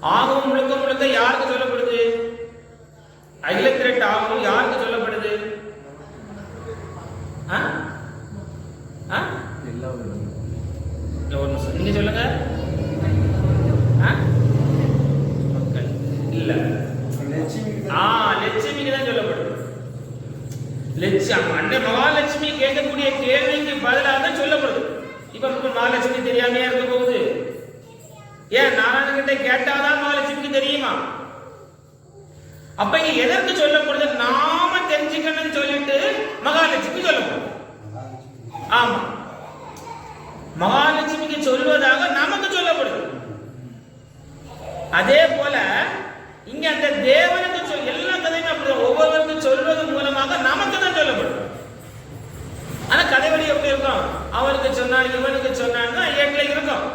ஆகவும் முழுக்க முழுக்க யாருக்கு சொல்லப்படுது? அகில திரட்டு ஆகவும் யாருக்கு சொல்லப்படுது? நீங்க சொல்லுங்க. இல்ல, லட்சுமிக்கு தான் சொல்லப்படுது. அன்னை மகாலட்சுமி கேட்கக்கூடிய கேள்விக்கு பதிலாக தான் சொல்லப்படுது. இப்ப மகாலட்சுமி தெரியாமையா இருக்க போகுது? ஏன் நாராயணன் கிட்ட கேட்டாதான் மகாலட்சுமிக்கு தெரியுமா? அப்ப இங்க எதற்கு சொல்லப்படுது? நாம தெரிஞ்சுக்கணும்னு சொல்லிட்டு மகாலட்சுமி சொல்லப்படுது. ஆமா, மகாலட்சுமிக்கு சொல்வதாக நமக்கு சொல்லப்படுது. அதே போல இங்க அந்த தேவனுக்கு எல்லா கதையுமே அப்படிதான், ஒவ்வொருவருக்கும் சொல்வது மூலமாக நமக்கு தான் சொல்லப்படுது. ஆனா கதை வழி எப்படி இருக்கும்? அவருக்கு சொன்னான் இவனுக்கு சொன்னான்னு ஏட்டில் இருக்கும்.